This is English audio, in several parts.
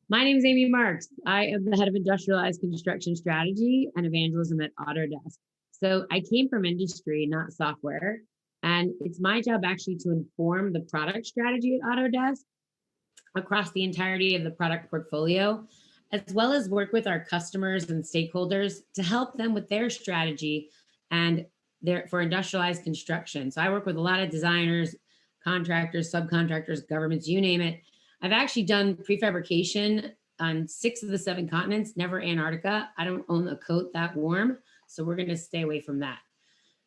My name is Amy Marks. I am the head of industrialized construction strategy and evangelism at Autodesk. So I came from industry, not software. And it's my job actually to inform the product strategy at Autodesk across the entirety of the product portfolio, as well as work with our customers and stakeholders to help them with their strategy and for industrialized construction. So I work with a lot of designers, contractors, subcontractors, governments, you name it. I've actually done prefabrication on 6 of the 7 continents, never Antarctica. I don't own a coat that warm, so we're going to stay away from that.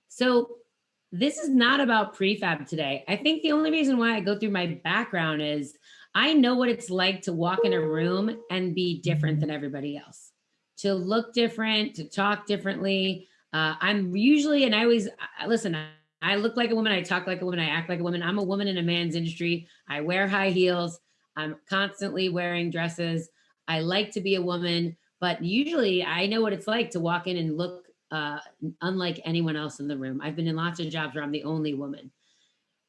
So this is not about prefab today. I think the only reason why I go through my background is I know what it's like to walk in a room and be different than everybody else, to look different, to talk differently. I'm usually, and I always listen, I look like a woman, I talk like a woman, I act like a woman. I'm a woman in a man's industry. I wear high heels. I'm constantly wearing dresses. I like to be a woman, but usually I know what it's like to walk in and look unlike anyone else in the room. I've been in lots of jobs where I'm the only woman.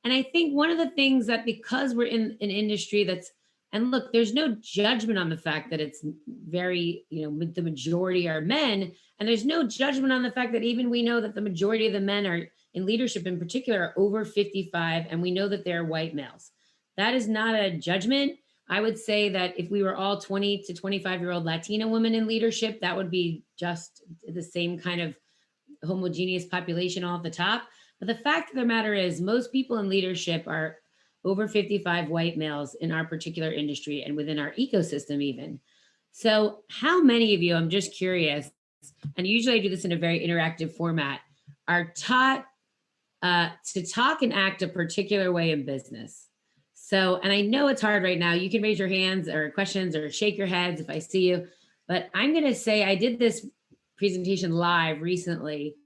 And I think one of the things that because we're in an industry that's, and look, there's no judgment on the fact that it's very, the majority are men. And there's no judgment on the fact that even we know that the majority of the men are in leadership in particular are over 55, and we know that they're white males. That is not a judgment. I would say that if we were all 20 to 25-year-old Latina women in leadership, that would be just the same kind of homogeneous population all at the top. But the fact of the matter is, most people in leadership are over 55 white males in our particular industry and within our ecosystem, even. So, how many of you, I'm just curious, and usually I do this in a very interactive format, are taught to talk and act a particular way in business? So, and I know it's hard right now. You can raise your hands or questions or shake your heads if I see you. But I'm going to say I did this presentation live recently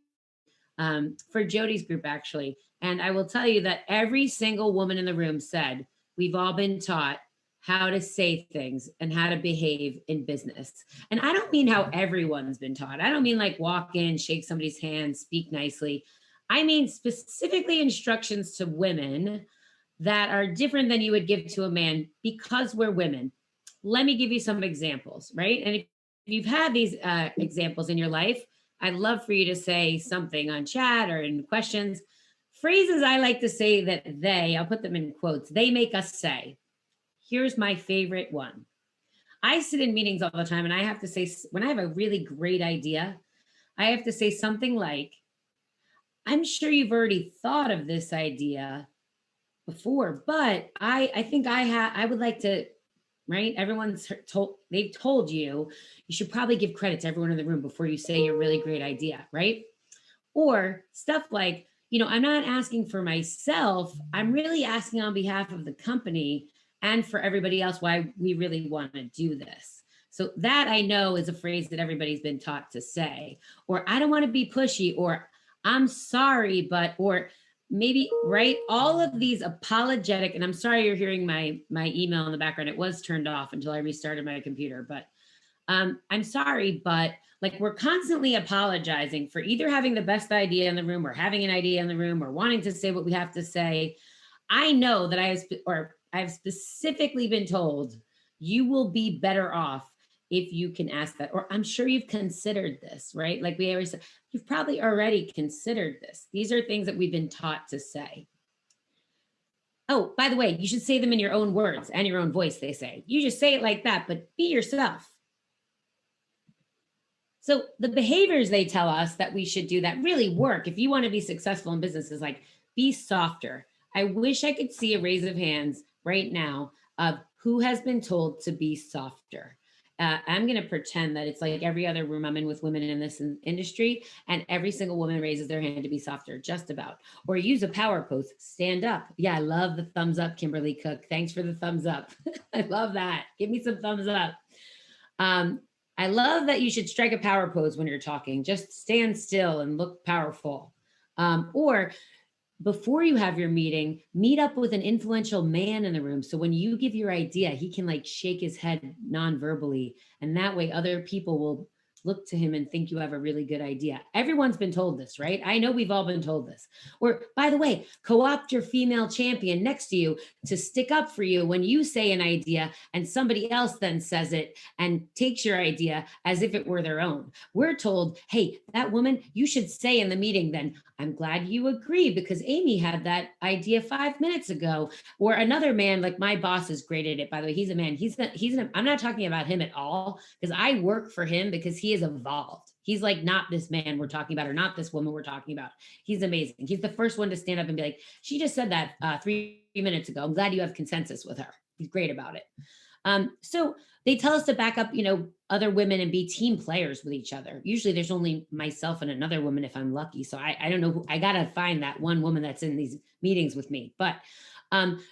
for Jody's group, actually. And I will tell you that every single woman in the room said, we've all been taught how to say things and how to behave in business. And I don't mean how everyone's been taught. I don't mean like walk in, shake somebody's hand, speak nicely. I mean specifically instructions to women that are different than you would give to a man because we're women. Let me give you some examples, right? And if you've had these examples in your life, I'd love for you to say something on chat or in questions. Phrases I like to say that I'll put them in quotes, they make us say. Here's my favorite one. I sit in meetings all the time and I have to say, when I have a really great idea, I have to say something like, I'm sure you've already thought of this idea before, but I think I would like to, right? They've told you, you should probably give credit to everyone in the room before you say your really great idea, right? Or stuff like, I'm not asking for myself, I'm really asking on behalf of the company and for everybody else why we really want to do this. So that I know is a phrase that everybody's been taught to say. Or I don't want to be pushy, or I'm sorry, but, or maybe, right? All of these apologetic, and I'm sorry you're hearing my email in the background. It was turned off until I restarted my computer, but I'm sorry, but like we're constantly apologizing for either having the best idea in the room or having an idea in the room or wanting to say what we have to say. I know that I've specifically been told you will be better off if you can ask that, or I'm sure you've considered this, right? Like we always say, you've probably already considered this. These are things that we've been taught to say. Oh, by the way, you should say them in your own words and your own voice, they say. You just say it like that, but be yourself. So the behaviors they tell us that we should do that really work if you want to be successful in business is like, be softer. I wish I could see a raise of hands right now of who has been told to be softer. I'm going to pretend that it's like every other room I'm in with women in this industry, and every single woman raises their hand to be softer, just about. Or use a power pose, stand up. Yeah, I love the thumbs up, Kimberly Cook. Thanks for the thumbs up. I love that. Give me some thumbs up. I love that you should strike a power pose when you're talking. Just stand still and look powerful. Or before you have your meeting, meet up with an influential man in the room. So when you give your idea, he can like shake his head non-verbally. And that way other people look to him and think you have a really good idea. Everyone's been told this, right? I know we've all been told this. Or, by the way, co-opt your female champion next to you to stick up for you when you say an idea and somebody else then says it and takes your idea as if it were their own. We're told, hey, that woman, you should say in the meeting then, I'm glad you agree because Amy had that idea 5 minutes ago. Or another man, like my boss is great at it, by the way. He's a man. I'm not talking about him at all because I work for him because he has evolved. He's like not this man we're talking about or not this woman we're talking about. He's amazing. He's the first one to stand up and be like, she just said that 3 minutes ago. I'm glad you have consensus with her. He's great about it. So they tell us to back up, other women and be team players with each other. Usually there's only myself and another woman if I'm lucky. So I don't know I got to find that one woman that's in these meetings with me. But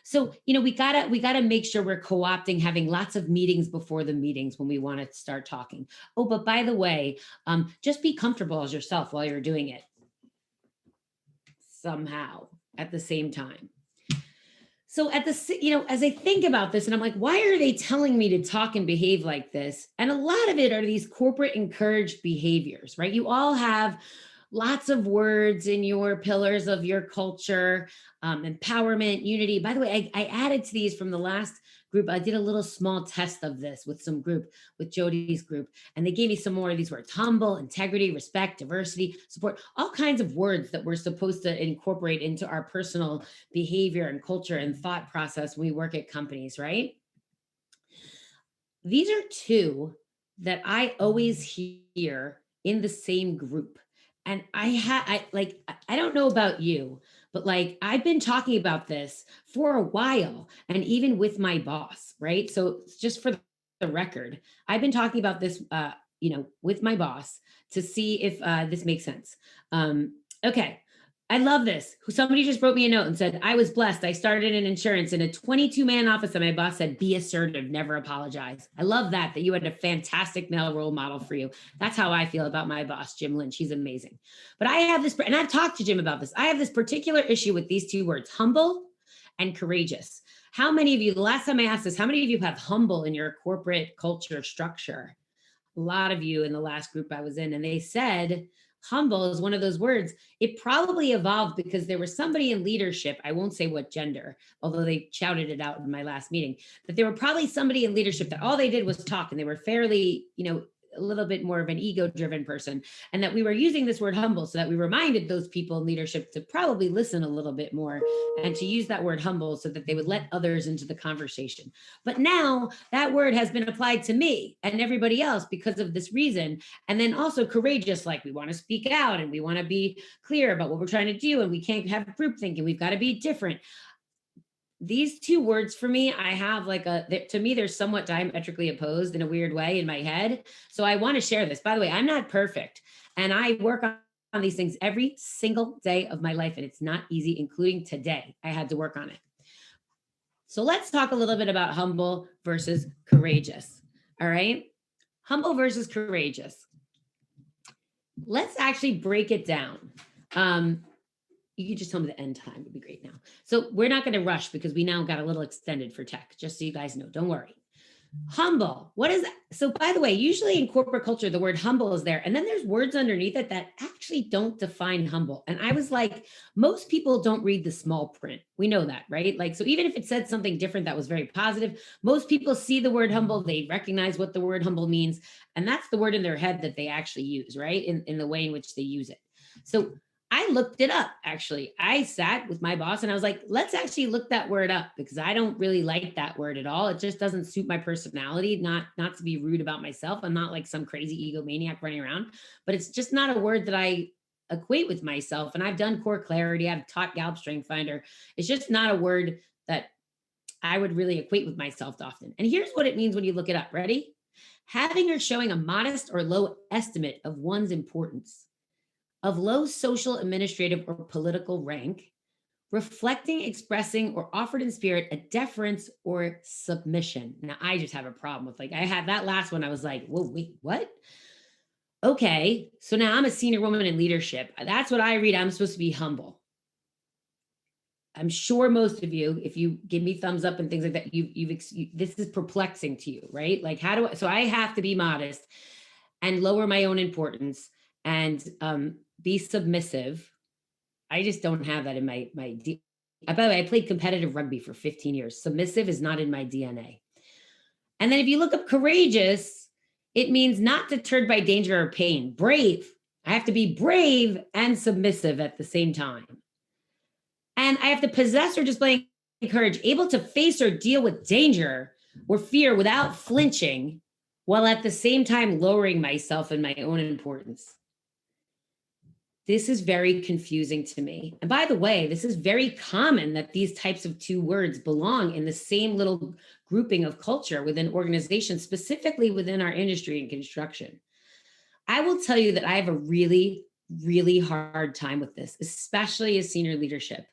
so, we gotta make sure we're co-opting having lots of meetings before the meetings when we want to start talking. Oh, but by the way, just be comfortable as yourself while you're doing it somehow at the same time. So as I think about this and I'm like, why are they telling me to talk and behave like this? And a lot of it are these corporate encouraged behaviors, right? You all have lots of words in your pillars of your culture, empowerment, unity. By the way, I added to these from the last group. I did a little small test of this with Jody's group, and they gave me some more of these words: humble, integrity, respect, diversity, support, all kinds of words that we're supposed to incorporate into our personal behavior and culture and thought process when we work at companies, right? These are two that I always hear in the same group. And I don't know about you, but like I've been talking about this for a while and even with my boss, right? So just for the record, I've been talking about this, with my boss to see if this makes sense. Okay. I love this. Somebody just wrote me a note and said, I was blessed. I started in insurance in a 22-man office, and my boss said, be assertive, never apologize. I love that you had a fantastic male role model for you. That's how I feel about my boss, Jim Lynch. He's amazing. But I have this, and I've talked to Jim about this. I have this particular issue with these two words, humble and courageous. How many of you, the last time I asked this, how many of you have humble in your corporate culture structure? A lot of you in the last group I was in, and they said, humble is one of those words. It probably evolved because there was somebody in leadership, I won't say what gender, although they shouted it out in my last meeting, that there were probably somebody in leadership that all they did was talk, and they were fairly, a little bit more of an ego-driven person, and that we were using this word humble so that we reminded those people in leadership to probably listen a little bit more and to use that word humble so that they would let others into the conversation. But now that word has been applied to me and everybody else because of this reason. And then also courageous, like we want to speak out and we want to be clear about what we're trying to do, and we can't have group thinking. We've got to be different. These two words for me, I have to me, they're somewhat diametrically opposed in a weird way in my head. So I want to share this. By the way, I'm not perfect, and I work on these things every single day of my life, and it's not easy, including today. I had to work on it. So let's talk a little bit about humble versus courageous. All right. Humble versus courageous. Let's actually break it down. You could just tell me the end time would be great now. So we're not going to rush because we now got a little extended for tech, just so you guys know. Don't worry. Humble. What is that? So by the way, usually in corporate culture, the word humble is there. And then there's words underneath it that actually don't define humble. And I was like, most people don't read the small print. We know that, right? Like, so even if it said something different that was very positive, most people see the word humble, they recognize what the word humble means. And that's the word in their head that they actually use, right? In the way in which they use it. So I looked it up, actually. I sat with my boss and I was like, let's actually look that word up because I don't really like that word at all. It just doesn't suit my personality, not to be rude about myself. I'm not like some crazy egomaniac running around, but it's just not a word that I equate with myself. And I've done core clarity. I've taught Gallup Strength Finder. It's just not a word that I would really equate with myself often. And here's what it means when you look it up. Ready? Having or showing a modest or low estimate of one's importance, of low social, administrative, or political rank, reflecting, expressing, or offered in spirit a deference or submission. Now, I just have a problem with I had that last one. I was like, whoa, wait, what? Okay, so now I'm a senior woman in leadership. That's what I read. I'm supposed to be humble. I'm sure most of you, if you give me thumbs up and things like that, this is perplexing to you, right? Like, so I have to be modest. and lower my own importance and be submissive. I just don't have that in by the way, I played competitive rugby for 15 years. Submissive is not in my DNA. And then if you look up courageous, it means not deterred by danger or pain. Brave. I have to be brave and submissive at the same time. And I have to possess or display courage, able to face or deal with danger or fear without flinching, while at the same time lowering myself and my own importance. This is very confusing to me. And by the way, this is very common that these types of two words belong in the same little grouping of culture within organizations, specifically within our industry in construction. I will tell you that I have a really, really hard time with this, especially as senior leadership,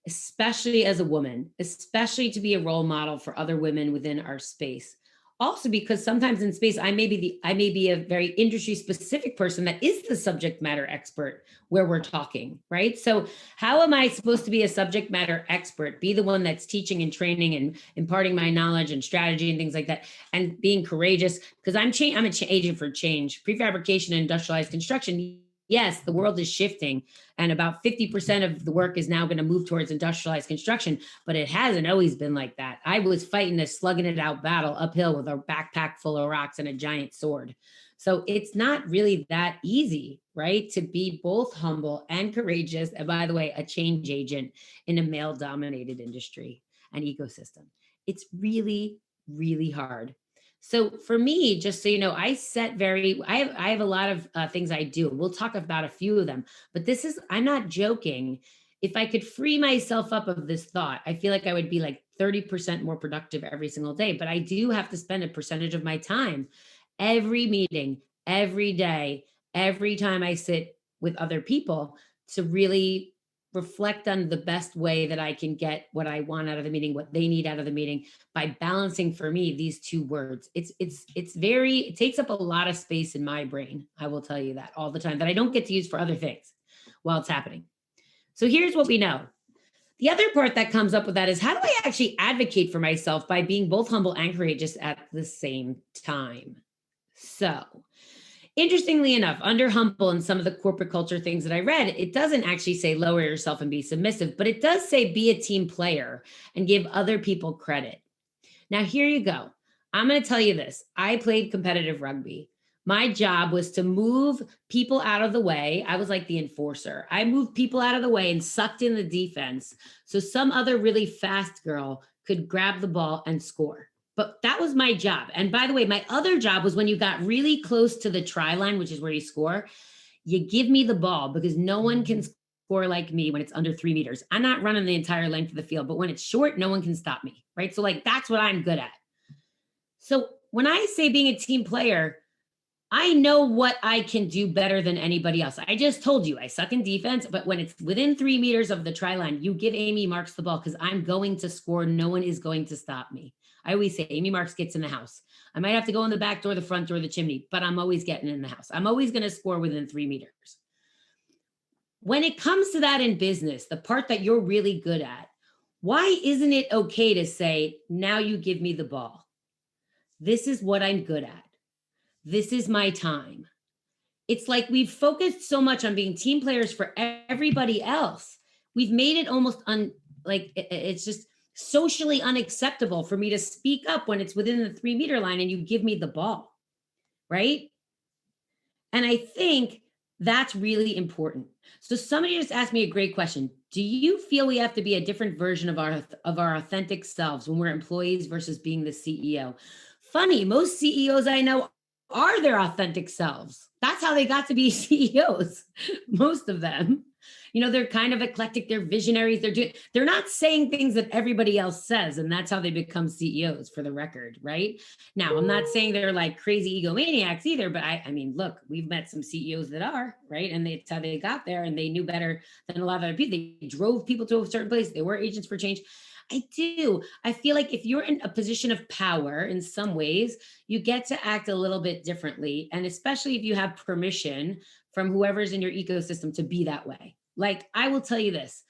especially as a woman, especially to be a role model for other women within our space. Also, because sometimes in space, I may be a very industry specific person that is the subject matter expert where we're talking, right? So how am I supposed to be a subject matter expert, be the one that's teaching and training and imparting my knowledge and strategy and things like that, and being courageous? Because I'm an agent for change. Prefabrication and industrialized construction, yes, the world is shifting, and about 50% of the work is now going to move towards industrialized construction, but it hasn't always been like that. I was fighting this slugging it out battle uphill with a backpack full of rocks and a giant sword. So it's not really that easy, right? To be both humble and courageous. And by the way, a change agent in a male dominated industry and ecosystem. It's really, really hard. So for me, just so you know, I have a lot of things I do. We'll talk about a few of them, but I'm not joking. If I could free myself up of this thought, I feel like I would be like 30% more productive every single day. But I do have to spend a percentage of my time every meeting, every day, every time I sit with other people to really reflect on the best way that I can get what I want out of the meeting, what they need out of the meeting, by balancing for me these two words. It takes up a lot of space in my brain. I will tell you that all the time, that I don't get to use for other things while it's happening. So here's what we know. The other part that comes up with that is, how do I actually advocate for myself by being both humble and courageous at the same time? So interestingly enough, under humble and some of the corporate culture things that I read, it doesn't actually say lower yourself and be submissive, but it does say be a team player and give other people credit. Now, here you go. I'm going to tell you this. I played competitive rugby. My job was to move people out of the way. I was like the enforcer. I moved people out of the way and sucked in the defense so some other really fast girl could grab the ball and score. But that was my job. And by the way, my other job was when you got really close to the try line, which is where you score, you give me the ball, because no one can score like me when it's under 3 meters. I'm not running the entire length of the field, but when it's short, no one can stop me, right? So like, that's what I'm good at. So when I say being a team player, I know what I can do better than anybody else. I just told you I suck in defense, but when it's within 3 meters of the try line, you give Amy Marks the ball, because I'm going to score. No one is going to stop me. I always say Amy Marks gets in the house. I might have to go in the back door, the front door, the chimney, but I'm always getting in the house. I'm always going to score within 3 meters. When it comes to that in business, the part that you're really good at, why isn't it okay to say, now you give me the ball? This is what I'm good at. This is my time. It's like we've focused so much on being team players for everybody else. We've made it almost it's just socially unacceptable for me to speak up when it's within the 3 meter line and you give me the ball, right? And I think that's really important. So somebody just asked me a great question. Do you feel we have to be a different version of our authentic selves when we're employees versus being the CEO? Funny, most CEOs I know are their authentic selves. That's how they got to be CEOs, most of them. They're kind of eclectic, they're visionaries, they're not saying things that everybody else says, and that's how they become CEOs, for the record, right? Now, I'm not saying they're like crazy egomaniacs either, but I mean, look, we've met some CEOs that are, right? And that's how they got there, and they knew better than a lot of other people. They drove people to a certain place. They were agents for change. I feel like if you're in a position of power in some ways, you get to act a little bit differently. And especially if you have permission from whoever's in your ecosystem to be that way. Like, I will tell you this,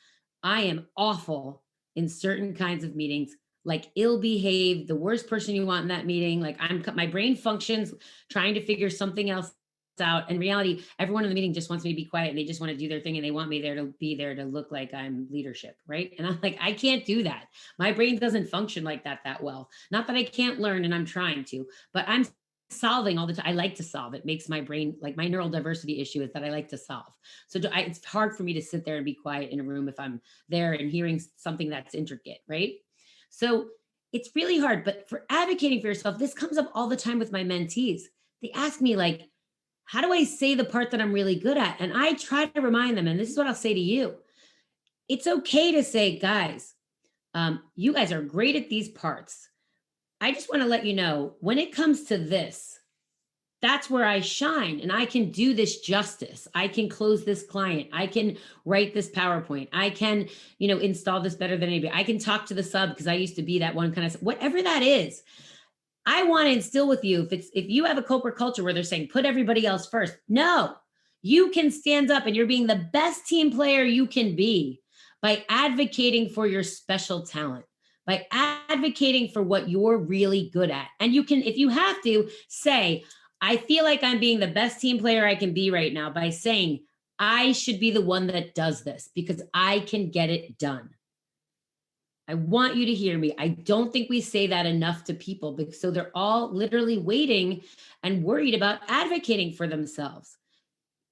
I am awful in certain kinds of meetings. like ill behaved, the worst person you want in that meeting. Like my brain functions trying to figure something else out. In reality, everyone in the meeting just wants me to be quiet and they just want to do their thing and they want me there to be there to look like I'm leadership. Right. And I'm like, I can't do that. My brain doesn't function like that well. Not that I can't learn and I'm trying to, but I'm solving all the time. I like to solve. It makes my brain, like my neural diversity issue is that I like to solve. So it's hard for me to sit there and be quiet in a room if I'm there and hearing something that's intricate. Right. So it's really hard. But for advocating for yourself, this comes up all the time with my mentees. They ask me, like, how do I say the part that I'm really good at? And I try to remind them, and this is what I'll say to you. It's okay to say, guys, you guys are great at these parts. I just want to let you know, when it comes to this, that's where I shine and I can do this justice. I can close this client. I can write this PowerPoint. I can, install this better than anybody. I can talk to the sub because I used to be that one kind of, whatever that is. I want to instill with you, if you have a corporate culture where they're saying, put everybody else first. No, you can stand up and you're being the best team player you can be by advocating for your special talent, by advocating for what you're really good at. And you can, if you have to, say, I feel like I'm being the best team player I can be right now by saying, I should be the one that does this because I can get it done. I want you to hear me. I don't think we say that enough to people, because so they're all literally waiting and worried about advocating for themselves.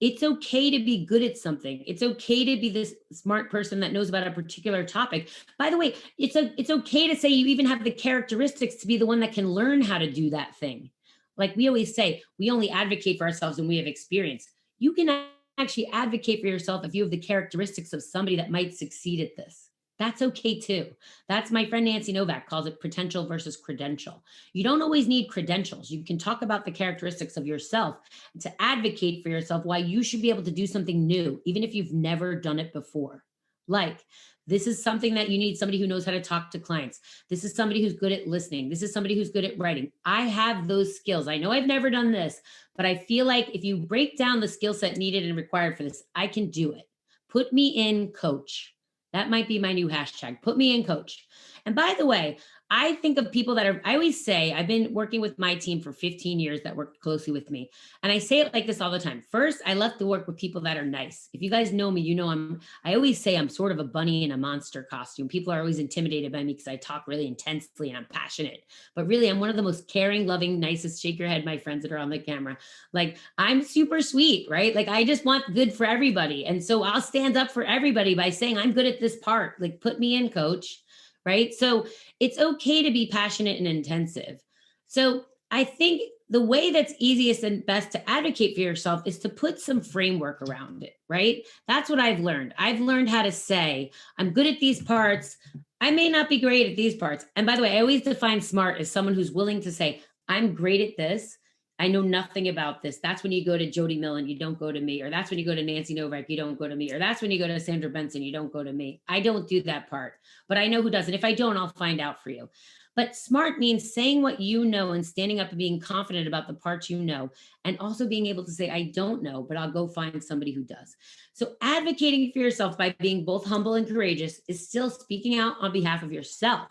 It's okay to be good at something. It's okay to be this smart person that knows about a particular topic. By the way, it's okay to say you even have the characteristics to be the one that can learn how to do that thing. Like we always say, we only advocate for ourselves when we have experience. You can actually advocate for yourself if you have the characteristics of somebody that might succeed at this. That's okay too. That's my friend Nancy Novak calls it potential versus credential. You don't always need credentials. You can talk about the characteristics of yourself to advocate for yourself why you should be able to do something new, even if you've never done it before. Like, this is something that you need somebody who knows how to talk to clients. This is somebody who's good at listening. This is somebody who's good at writing. I have those skills. I know I've never done this, but I feel like if you break down the skill set needed and required for this, I can do it. Put me in, coach. That might be my new hashtag. Put me in, coach. And by the way, I think of people that I always say, I've been working with my team for 15 years that work closely with me. And I say it like this all the time. First, I love to work with people that are nice. If you guys know me, you know I always say I'm sort of a bunny in a monster costume. People are always intimidated by me because I talk really intensely and I'm passionate. But really, I'm one of the most caring, loving, nicest, shake your head, my friends that are on the camera. Like, I'm super sweet, right? Like, I just want good for everybody. And so I'll stand up for everybody by saying, I'm good at this part. Like, put me in, coach. Right. So it's okay to be passionate and intensive. So I think the way that's easiest and best to advocate for yourself is to put some framework around it. Right. That's what I've learned. I've learned how to say, I'm good at these parts. I may not be great at these parts. And by the way, I always define smart as someone who's willing to say, I'm great at this. I know nothing about this. That's when you go to Jody Millen, you don't go to me. Or that's when you go to Nancy Novak, you don't go to me. Or that's when you go to Sandra Benson, you don't go to me. I don't do that part, but I know who does. And if I don't, I'll find out for you. But smart means saying what you know and standing up and being confident about the parts you know, and also being able to say, I don't know, but I'll go find somebody who does. So advocating for yourself by being both humble and courageous is still speaking out on behalf of yourself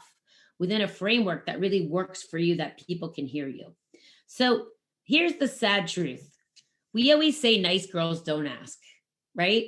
within a framework that really works for you, that people can hear you. So here's the sad truth. We always say nice girls don't ask, right?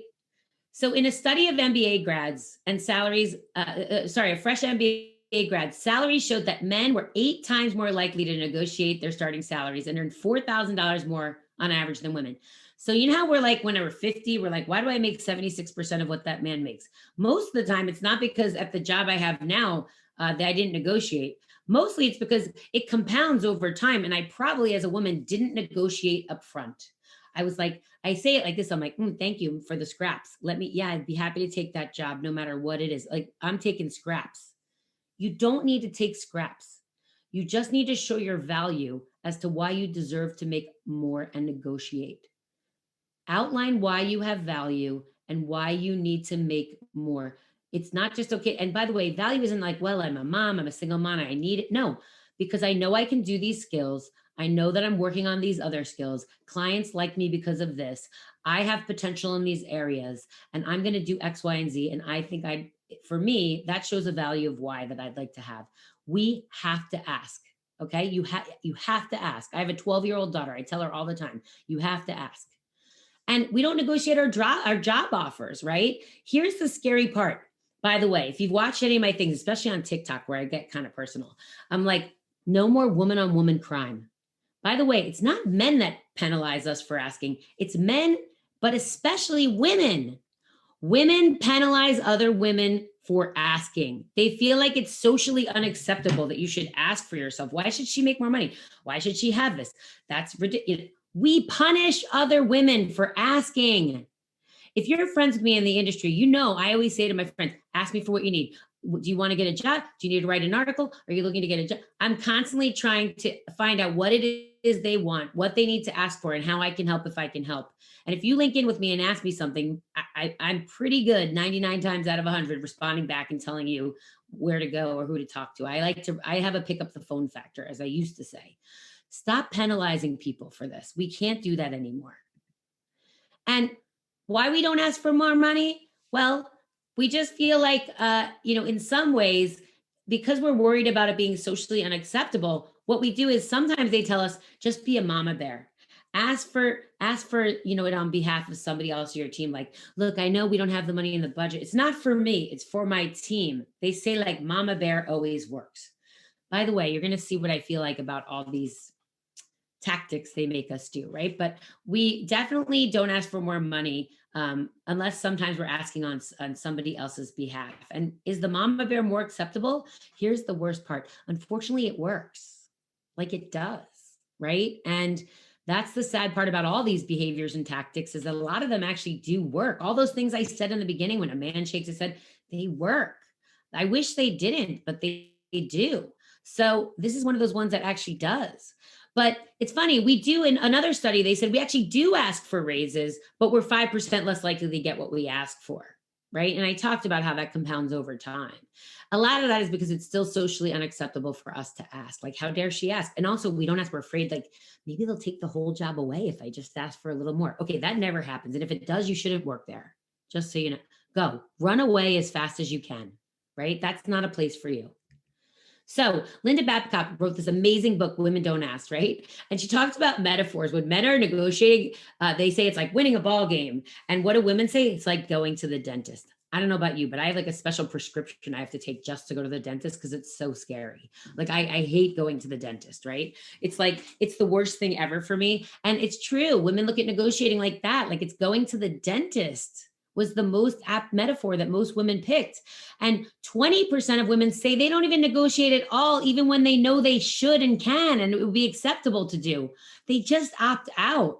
So in a study of MBA grads and salaries, a fresh MBA grad, salaries showed that men were 8 times more likely to negotiate their starting salaries and earn $4,000 more on average than women. So you know how we're like, when we're 50, we're like, why do I make 76% of what that man makes? Most of the time, it's not because at the job I have now that I didn't negotiate. Mostly it's because it compounds over time. And I probably, as a woman, didn't negotiate up front. I was like, I say it like this. I'm like, thank you for the scraps. I'd be happy to take that job no matter what it is. Like, I'm taking scraps. You don't need to take scraps. You just need to show your value as to why you deserve to make more and negotiate. Outline why you have value and why you need to make more. It's not just okay. And by the way, value isn't like, well, I'm a mom, I'm a single mom, I need it. No, because I know I can do these skills. I know that I'm working on these other skills. Clients like me because of this. I have potential in these areas and I'm going to do X, Y, and Z. And I think for me, that shows a value of why that I'd like to have. We have to ask. Okay. You have to ask. I have a 12-year-old daughter. I tell her all the time, you have to ask. And we don't negotiate our job offers, right? Here's the scary part. By the way, if you've watched any of my things, especially on TikTok, where I get kind of personal, I'm like, no more woman on woman crime. By the way, it's not men that penalize us for asking, it's men, but especially women. Women penalize other women for asking. They feel like it's socially unacceptable that you should ask for yourself. Why should she make more money? Why should she have this? That's ridiculous. We punish other women for asking. If you're friends with me in the industry, you know I always say to my friends, ask me for what you need. Do you want to get a job? Do you need to write an article? Are you looking to get a job? I'm constantly trying to find out what it is they want, what they need to ask for, and how I can help if I can help. And if you link in with me and ask me something, I'm pretty good 99 times out of 100 responding back and telling you where to go or who to talk to. I have a pick up the phone factor, as I used to say. Stop penalizing people for this. We can't do that anymore. And why we don't ask for more money? Well, we just feel like, in some ways, because we're worried about it being socially unacceptable, what we do is sometimes they tell us, just be a mama bear. Ask for, it on behalf of somebody else or your team. Like, look, I know we don't have the money in the budget. It's not for me, it's for my team. They say like mama bear always works. By the way, you're going to see what I feel like about all these tactics they make us do, right? But we definitely don't ask for more money unless sometimes we're asking on somebody else's behalf. And is the mama bear more acceptable? Here's the worst part. Unfortunately, it works. Like it does, right? And that's the sad part about all these behaviors and tactics, is that a lot of them actually do work. All those things I said in the beginning, when a man shakes his head, they work. I wish they didn't, but they do. So this is one of those ones that actually does. But it's funny, we do, in another study, they said we actually do ask for raises, but we're 5% less likely to get what we ask for, right? And I talked about how that compounds over time. A lot of that is because it's still socially unacceptable for us to ask. Like, how dare she ask? And also, we don't ask, we're afraid, like, maybe they'll take the whole job away if I just ask for a little more. Okay, that never happens. And if it does, you shouldn't work there. Just so you know, go, run away as fast as you can, right? That's not a place for you. So Linda Babcock wrote this amazing book, Women Don't Ask, right? And she talks about metaphors. When men are negotiating, they say it's like winning a ball game. And what do women say? It's like going to the dentist. I don't know about you, but I have like a special prescription I have to take just to go to the dentist because it's so scary. Like I hate going to the dentist, right? It's like, it's the worst thing ever for me. And it's true. Women look at negotiating like that, like it's going to the dentist was the most apt metaphor that most women picked. And 20% of women say they don't even negotiate at all, even when they know they should and can, and it would be acceptable to do. They just opt out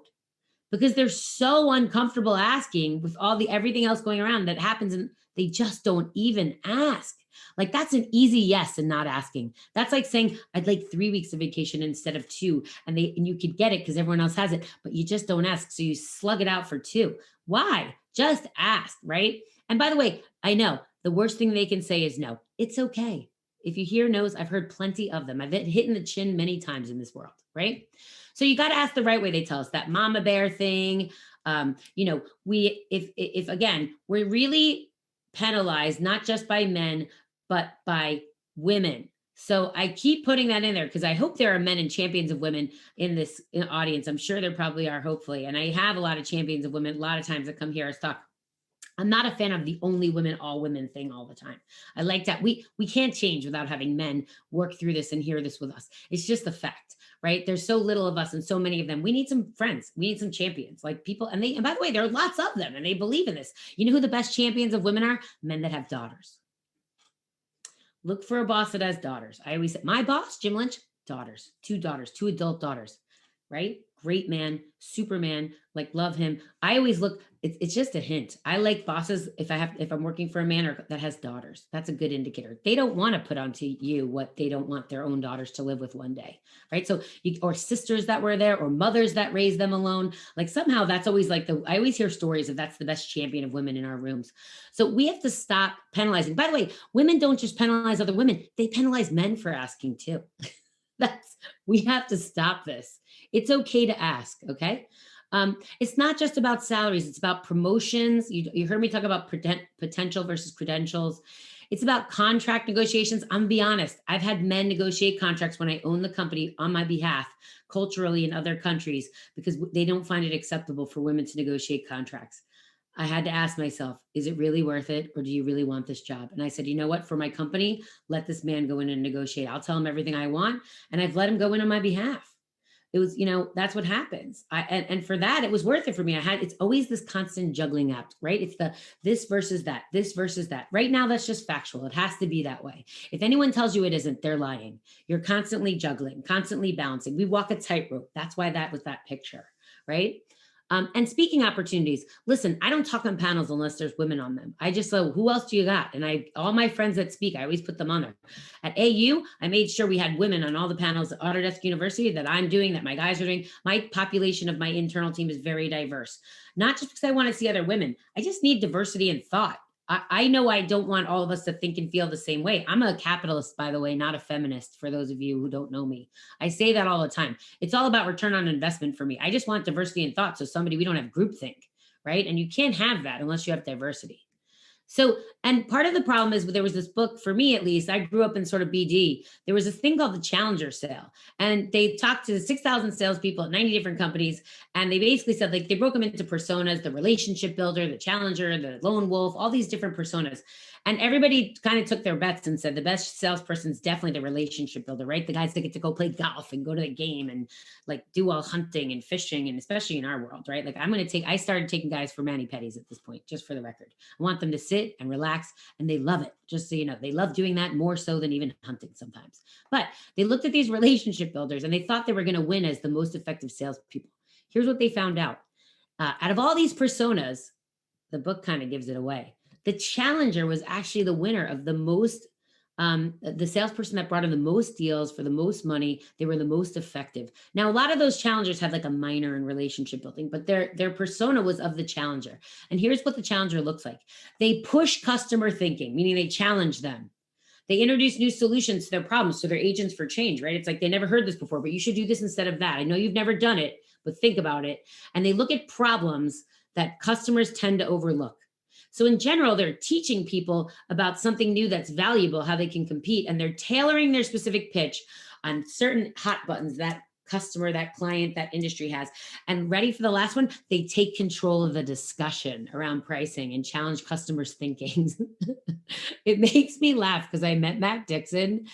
because they're so uncomfortable asking with everything else going around that happens, and they just don't even ask. Like that's an easy yes and not asking. That's like saying, I'd like 3 weeks of vacation instead of 2. And you could get it because everyone else has it, but you just don't ask. So you slug it out for 2. Why? Just ask, right? And by the way, I know the worst thing they can say is no. It's okay. If you hear no's, I've heard plenty of them. I've been hit in the chin many times in this world, right? So you got to ask the right way. They tell us that mama bear thing. If again, we're really penalized, not just by men, but by women. So I keep putting that in there because I hope there are men and champions of women in this audience. I'm sure there probably are, hopefully. And I have a lot of champions of women a lot of times that come here as talk. I'm not a fan of the only women, all women thing all the time. I like that we can't change without having men work through this and hear this with us. It's just a fact, right? There's so little of us and so many of them. We need some friends. We need some champions, like people. And by the way, there are lots of them and they believe in this. You know who the best champions of women are? Men that have daughters. Look for a boss that has daughters. I always say, my boss, Jim Lynch, daughters, 2 adult daughters, right? Great man, Superman, like love him. I always look, it's just a hint. I like bosses if I'm working for a man that has daughters. That's a good indicator. They don't want to put onto you what they don't want their own daughters to live with one day, right? So or sisters that were there or mothers that raised them alone. Like somehow that's always like I always hear stories of that's the best champion of women in our rooms. So we have to stop penalizing. By the way, women don't just penalize other women. They penalize men for asking too. We have to stop this. It's okay to ask. Okay. It's not just about salaries. It's about promotions. You heard me talk about potential versus credentials. It's about contract negotiations. I'm gonna be honest. I've had men negotiate contracts when I own the company on my behalf, culturally in other countries, because they don't find it acceptable for women to negotiate contracts. I had to ask myself, is it really worth it? Or do you really want this job? And I said, you know what? For my company, let this man go in and negotiate. I'll tell him everything I want. And I've let him go in on my behalf. It was, that's what happens. And for that, it was worth it for me. It's always this constant juggling act, right? It's the this versus that, this versus that. Right now, that's just factual. It has to be that way. If anyone tells you it isn't, they're lying. You're constantly juggling, constantly balancing. We walk a tightrope. That's why that was that picture, right? And speaking opportunities, listen, I don't talk on panels unless there's women on them. I just say, who else do you got? And all my friends that speak, I always put them on there. At AU, I made sure we had women on all the panels at Autodesk University that I'm doing, that my guys are doing. My population of my internal team is very diverse. Not just because I want to see other women. I just need diversity in thought. I know I don't want all of us to think and feel the same way. I'm a capitalist, by the way, not a feminist, for those of you who don't know me. I say that all the time. It's all about return on investment for me. I just want diversity in thought. So we don't have groupthink, right? And you can't have that unless you have diversity. So, and part of the problem is there was this book, for me at least, I grew up in sort of BD. There was this thing called the Challenger Sale. And they talked to 6,000 salespeople at 90 different companies. And they basically said, like, they broke them into personas: the relationship builder, the challenger, the lone wolf, all these different personas. And everybody kind of took their bets and said the best salesperson is definitely the relationship builder, right? The guys that get to go play golf and go to the game and like do all hunting and fishing, and especially in our world, right? Like I started taking guys for mani-pedis at this point, just for the record. I want them to sit and relax, and they love it. Just so you know, they love doing that more so than even hunting sometimes. But they looked at these relationship builders and they thought they were going to win as the most effective salespeople. Here's what they found out. Out of all these personas, the book kind of gives it away. The challenger was actually the winner of the most, the salesperson that brought in the most deals for the most money. They were the most effective. Now, a lot of those challengers had like a minor in relationship building, but their persona was of the challenger. And here's what the challenger looks like. They push customer thinking, meaning they challenge them. They introduce new solutions to their problems, to their agents for change, right? It's like, they never heard this before, but you should do this instead of that. I know you've never done it, but think about it. And they look at problems that customers tend to overlook. So in general, they're teaching people about something new that's valuable, how they can compete, and they're tailoring their specific pitch on certain hot buttons that customer, that client, that industry has. And ready for the last one, they take control of the discussion around pricing and challenge customers' thinking. It makes me laugh because I met Matt Dixon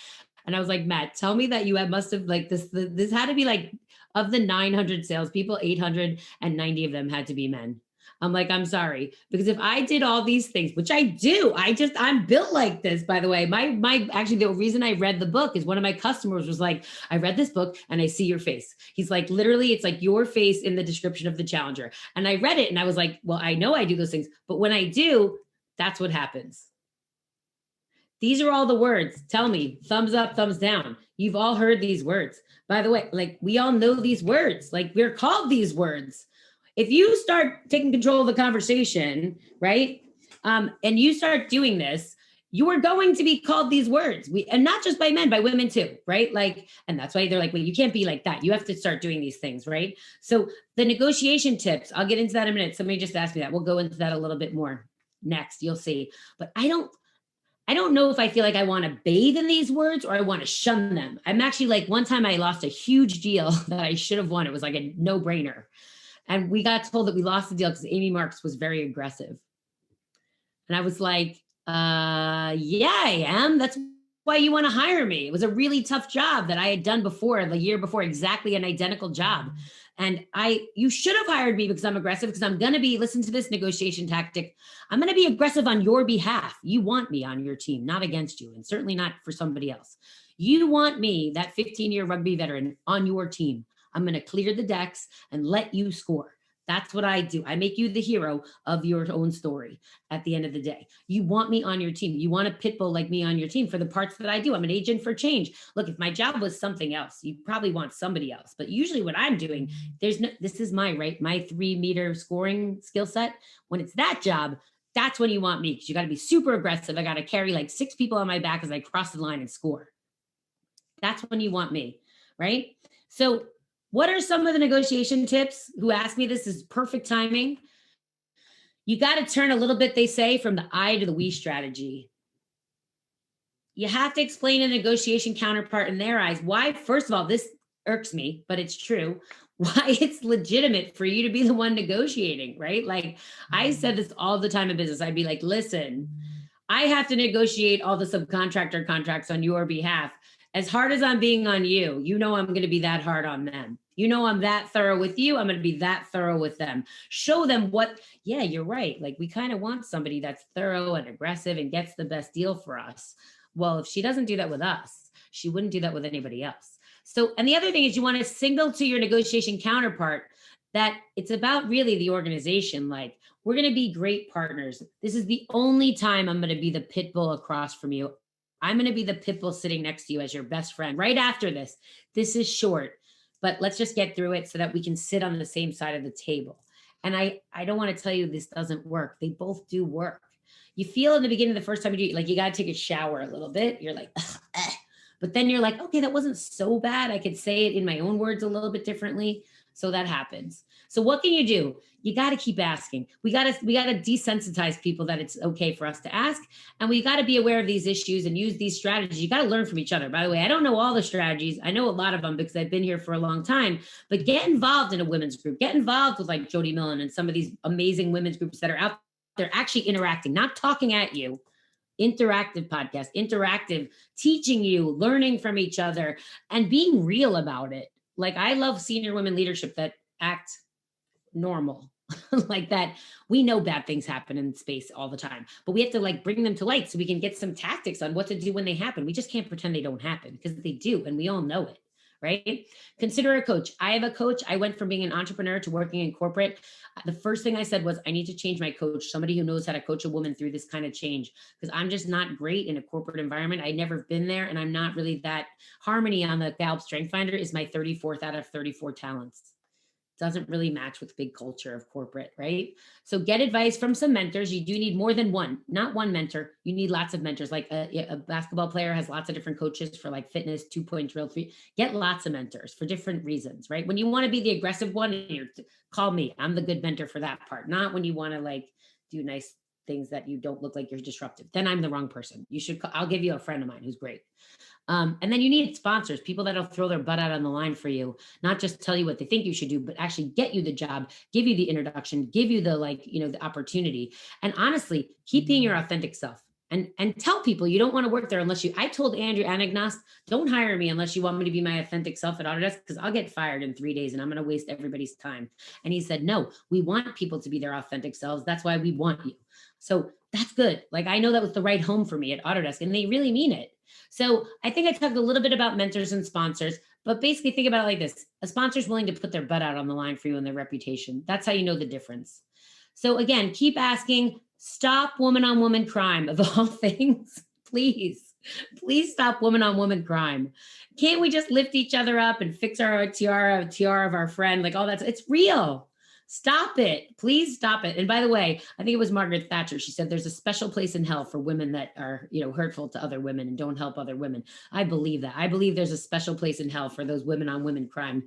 and I was like, Matt, tell me that must have like this had to be like, of the 900 salespeople, 890 of them had to be men. I'm like, I'm sorry, because if I did all these things, which I do, I'm built like this, by the way. Actually, the reason I read the book is one of my customers was like, I read this book and I see your face. He's like, literally, it's like your face in the description of the challenger. And I read it and I was like, well, I know I do those things, but when I do, that's what happens. These are all the words. Tell me, thumbs up, thumbs down. You've all heard these words. By the way, like, we all know these words. Like, we're called these words. If you start taking control of the conversation, right, and you start doing this, you are going to be called these words. And not just by men, by women too, right? Like, and that's why they're like, well, you can't be like that. You have to start doing these things, right? So the negotiation tips, I'll get into that in a minute. Somebody just asked me that. We'll go into that a little bit more next. You'll see. But I don't know if I feel like I want to bathe in these words or I want to shun them. I'm actually like, one time I lost a huge deal that I should have won. It was like a no-brainer. And we got told that we lost the deal because Amy Marks was very aggressive. And I was like, yeah, I am. That's why you want to hire me. It was a really tough job that I had done before, the year before, exactly an identical job. And you should have hired me because I'm aggressive, because I'm going to be, listen to this negotiation tactic. I'm going to be aggressive on your behalf. You want me on your team, not against you, and certainly not for somebody else. You want me, that 15-year rugby veteran, on your team. I'm going to clear the decks and let you score. That's what I do. I make you the hero of your own story at the end of the day. You want me on your team. You want a pit bull like me on your team for the parts that I do. I'm an agent for change. Look, if my job was something else, you probably want somebody else. But usually what I'm doing, this is my 3-meter scoring skill set. When it's that job, that's when you want me, because you got to be super aggressive. I got to carry like 6 people on my back as I cross the line and score. That's when you want me, right? So What are some of the negotiation tips? Who asked me this is perfect timing. You got to turn a little bit, they say, from the I to the we strategy. You have to explain a negotiation counterpart in their eyes why, first of all, this irks me, but it's true, why it's legitimate for you to be the one negotiating, right? Like I said this all the time in business. I'd be like, listen, I have to negotiate all the subcontractor contracts on your behalf. As hard as I'm being on you, you know I'm going to be that hard on them. You know I'm that thorough with you. I'm going to be that thorough with them. Show them what, yeah, you're right. Like we kind of want somebody that's thorough and aggressive and gets the best deal for us. Well, if she doesn't do that with us, she wouldn't do that with anybody else. So, and the other thing is you want to signal to your negotiation counterpart that it's about really the organization. Like, we're going to be great partners. This is the only time I'm going to be the pit bull across from you. I'm going to be the pit bull sitting next to you as your best friend right after this. This is short, but let's just get through it so that we can sit on the same side of the table. And I don't want to tell you this doesn't work. They both do work. You feel in the beginning, the first time you do, like you got to take a shower a little bit. You're like, but then you're like, okay, that wasn't so bad. I could say it in my own words a little bit differently. So that happens. So what can you do? You got to keep asking. We got to desensitize people that it's okay for us to ask. And we got to be aware of these issues and use these strategies. You got to learn from each other. By the way, I don't know all the strategies. I know a lot of them because I've been here for a long time, but get involved in a women's group, get involved with like Jody Millen and some of these amazing women's groups that are out there actually interacting, not talking at you. Interactive podcast, interactive, teaching you, learning from each other and being real about it. Like I love senior women leadership that act normal like that. We know bad things happen in space all the time, but we have to like bring them to light so we can get some tactics on what to do when they happen. We just can't pretend they don't happen because they do. And we all know it, right? Consider a coach. I have a coach. I went from being an entrepreneur to working in corporate. The first thing I said was, I need to change my coach, somebody who knows how to coach a woman through this kind of change, because I'm just not great in a corporate environment. I'd never been there. And I'm not really that. Harmony on the Gallup Strength Finder is my 34th out of 34 talents. Doesn't really match with big culture of corporate, right? So get advice from some mentors. You do need more than one, not one mentor. You need lots of mentors. Like a basketball player has lots of different coaches for like fitness, 2-point drill, 3. Get lots of mentors for different reasons, right? When you want to be the aggressive one, call me. I'm the good mentor for that part. Not when you want to like do nice things that you don't look like you're disruptive. Then I'm the wrong person. You should. I'll give you a friend of mine who's great. And then you need sponsors, people that'll throw their butt out on the line for you, not just tell you what they think you should do, but actually get you the job, give you the introduction, give you the the opportunity. And honestly, keep being your authentic self and tell people you don't want to work there unless I told Andrew Anagnost, don't hire me unless you want me to be my authentic self at Autodesk, because I'll get fired in 3 days and I'm going to waste everybody's time. And he said, no, we want people to be their authentic selves. That's why we want you. So that's good. Like, I know that was the right home for me at Autodesk, and they really mean it. So I think I talked a little bit about mentors and sponsors, but basically think about it like this. A sponsor is willing to put their butt out on the line for you and their reputation. That's how you know the difference. So again, keep asking, stop woman on woman crime of all things. Please stop woman on woman crime. Can't we just lift each other up and fix our tiara of our friend? Like all that. It's real. Stop it. Please stop it. And by the way, I think it was Margaret Thatcher. She said there's a special place in hell for women that are, hurtful to other women and don't help other women. I believe that. I believe there's a special place in hell for those women on women crime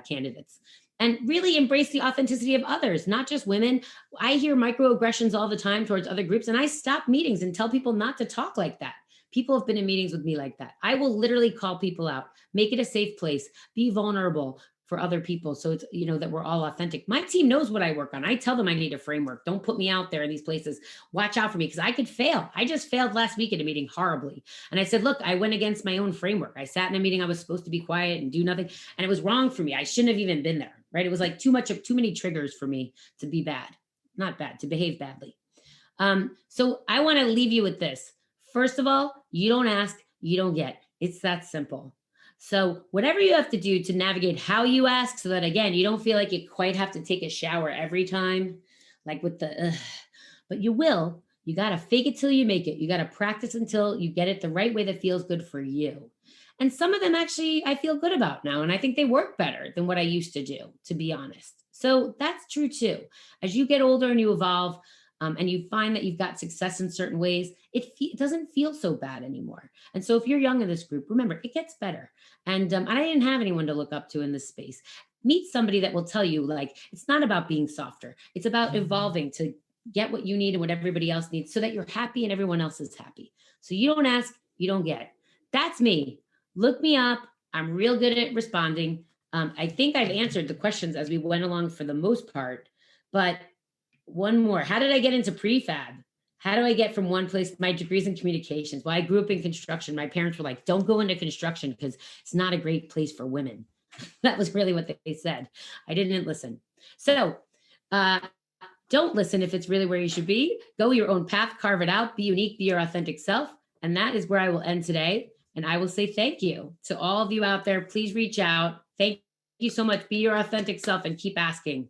candidates. And really embrace the authenticity of others, not just women. I hear microaggressions all the time towards other groups, and I stop meetings and tell people not to talk like that. People have been in meetings with me like that. I will literally call people out, make it a safe place, be vulnerable for other people. So it's, that we're all authentic. My team knows what I work on. I tell them I need a framework. Don't put me out there in these places. Watch out for me because I could fail. I just failed last week at a meeting horribly. And I said, look, I went against my own framework. I sat in a meeting. I was supposed to be quiet and do nothing. And it was wrong for me. I shouldn't have even been there, right? It was like too many triggers for me to be bad, not bad, to behave badly. So I want to leave you with this. First of all, you don't ask, you don't get. It's that simple. So whatever you have to do to navigate how you ask so that, again, you don't feel like you quite have to take a shower every time, like with but you will. You got to fake it till you make it. You got to practice until you get it the right way that feels good for you. And some of them actually I feel good about now. And I think they work better than what I used to do, to be honest. So that's true too. As you get older and you evolve, and you find that you've got success in certain ways, it doesn't feel so bad anymore. And so if you're young in this group, remember, it gets better. And I didn't have anyone to look up to in this space. Meet somebody that will tell you, like, it's not about being softer. It's about evolving to get what you need and what everybody else needs so that you're happy and everyone else is happy. So you don't ask, you don't get. That's me. Look me up. I'm real good at responding. I think I've answered the questions as we went along for the most part, but one more. How did I get into prefab? How do I get from one place? My degrees in communications. Well, I grew up in construction. My parents were like, don't go into construction because it's not a great place for women. That was really what they said. I didn't listen. So don't listen if it's really where you should be. Go your own path, carve it out, be unique, be your authentic self. And that is where I will end today. And I will say thank you to all of you out there. Please reach out. Thank you so much. Be your authentic self and keep asking.